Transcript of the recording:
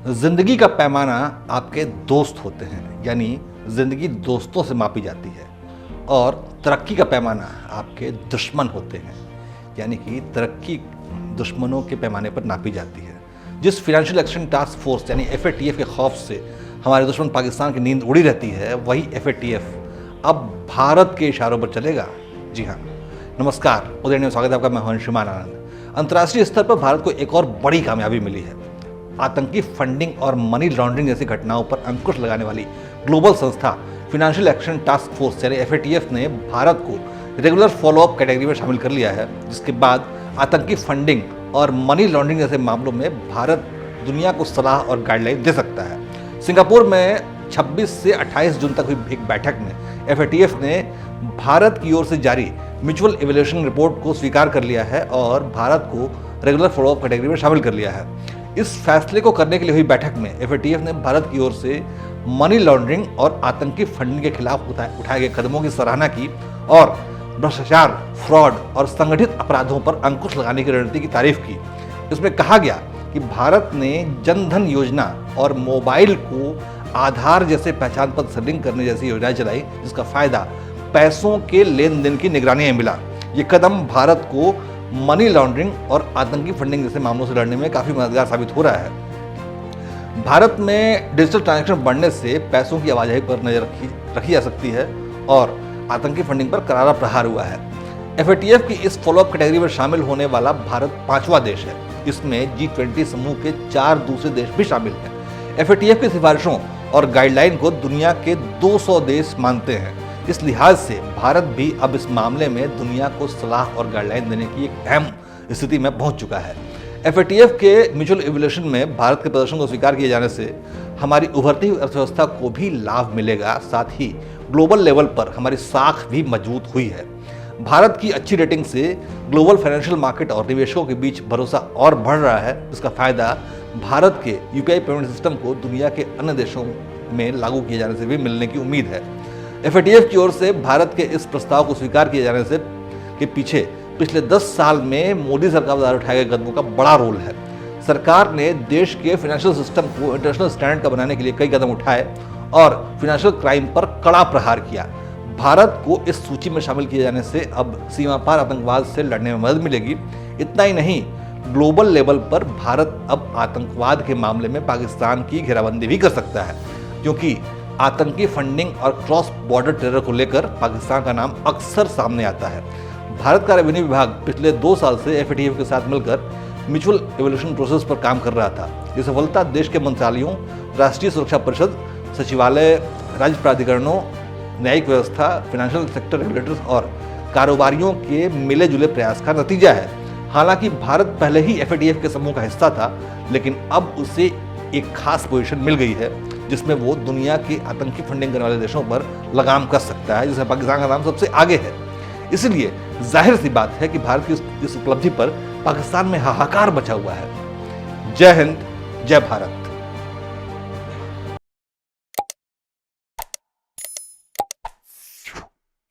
जिंदगी का पैमाना आपके दोस्त होते हैं, यानी जिंदगी दोस्तों से मापी जाती है। और तरक्की का पैमाना आपके दुश्मन होते हैं, यानी कि तरक्की दुश्मनों के पैमाने पर नापी जाती है। जिस फाइनेंशियल एक्शन टास्क फोर्स यानी FATF के खौफ से हमारे दुश्मन पाकिस्तान की नींद उड़ी रहती है, वही FATF अब भारत के इशारों पर चलेगा। जी हाँ, नमस्कार, उदय न्यूज़ स्वागत है आपका। मैं हूं अंशुमान आनंद। अंतर्राष्ट्रीय स्तर पर भारत को एक और बड़ी कामयाबी मिली है। आतंकी फंडिंग और मनी लॉन्ड्रिंग जैसी घटनाओं पर अंकुश लगाने वाली ग्लोबल संस्था फाइनेंशियल एक्शन टास्क फोर्स यानी FATF ने भारत को रेगुलर फॉलोअप कैटेगरी में शामिल कर लिया है, जिसके बाद आतंकी फंडिंग और मनी लॉन्ड्रिंग जैसे मामलों में भारत दुनिया को सलाह और गाइडलाइन दे सकता है। सिंगापुर में 26 से 28 जून तक हुई एक बैठक में FATF ने भारत की ओर से जारी म्यूचुअल इवैल्यूएशन रिपोर्ट को स्वीकार कर लिया है और भारत को रेगुलर फॉलोअप कैटेगरी में शामिल कर लिया है। इस फैसले को करने के लिए हुई बैठक में FATF ने भारत की ओर से मनी लॉन्ड्रिंग और आतंकी फंडिंग के खिलाफ उठाए गए कदमों की सराहना की और भ्रष्टाचार, फ्रॉड और संगठित अपराधों पर अंकुश लगाने की रणनीति की तारीफ की। इसमें कहा गया कि भारत ने जन धन योजना और मोबाइल को आधार जैसे पहचान पत्र से लिंक करने जैसी योजनाएं चलाई, जिसका फायदा पैसों के लेन देन की निगरानी में मिला। ये कदम भारत को मनी लॉन्ड्रिंग और आतंकी फंडिंग जैसे मामलों से लड़ने में काफी मददगार साबित हो रहा है। भारत में डिजिटल ट्रांजैक्शन बढ़ने से पैसों की आवाजाही पर नजर रखी जा सकती है और आतंकी फंडिंग पर करारा प्रहार हुआ है। FATF की इस फॉलोअप कैटेगरी में शामिल होने वाला भारत 5वां देश है। इसमें G20 समूह के 4 दूसरे देश भी शामिल हैं। FATF की सिफारिशों और गाइडलाइन को दुनिया के 200 देश मानते हैं। इस लिहाज से भारत भी अब इस मामले में दुनिया को सलाह और गाइडलाइन देने की एक अहम स्थिति में पहुंच चुका है। FATF के म्यूचुअल इवैल्यूएशन में भारत के प्रदर्शन को स्वीकार किए जाने से हमारी उभरती हुई अर्थव्यवस्था को भी लाभ मिलेगा, साथ ही ग्लोबल लेवल पर हमारी साख भी मजबूत हुई है। भारत की अच्छी रेटिंग से ग्लोबल फाइनेंशियल मार्केट और निवेशकों के बीच भरोसा और बढ़ रहा है। इसका फायदा भारत के UPI पेमेंट सिस्टम को दुनिया के अन्य देशों में लागू किए जाने से भी मिलने की उम्मीद है। FATF की ओर से भारत के इस प्रस्ताव को स्वीकार किए जाने से के पीछे पिछले 10 साल में मोदी सरकार द्वारा उठाए गए कदमों का बड़ा रोल है। सरकार ने देश के फाइनेंशियल सिस्टम को इंटरनेशनल स्टैंडर्ड का बनाने के लिए कई कदम उठाए और फाइनेंशियल क्राइम पर कड़ा प्रहार किया। भारत को इस सूची में शामिल किए जाने से अब सीमा पार आतंकवाद से लड़ने में मदद मिलेगी। इतना ही नहीं, ग्लोबल लेवल पर भारत अब आतंकवाद के मामले में पाकिस्तान की घेराबंदी भी कर सकता है, क्योंकि आतंकी फंडिंग और क्रॉस बॉर्डर टेरर को लेकर पाकिस्तान का नाम अक्सर सामने आता है। भारत का रेवेन्यू विभाग पिछले 2 साल से FATF के साथ मिलकर म्यूचुअल इवैल्यूएशन प्रोसेस पर काम कर रहा था। ये सफलता देश के मंत्रालयों, राष्ट्रीय सुरक्षा परिषद, सचिवालय, राज्य प्राधिकरणों, न्यायिक व्यवस्था, फाइनेंशियल सेक्टर रेगुलेटर्स और कारोबारियों के मिले जुले प्रयास का नतीजा है। हालांकि भारत पहले ही FATF के समूह का हिस्सा था, लेकिन अब उसे एक खास पोजीशन मिल गई है जिसमें वो दुनिया की आतंकी फंडिंग करने वाले देशों पर लगाम कस सकता है, जिसमें पाकिस्तान का नाम सबसे आगे है। इसलिए जाहिर सी बात है कि भारत की इस उपलब्धि पर पाकिस्तान में हाहाकार मचा हुआ है। जय हिंद, जय भारत।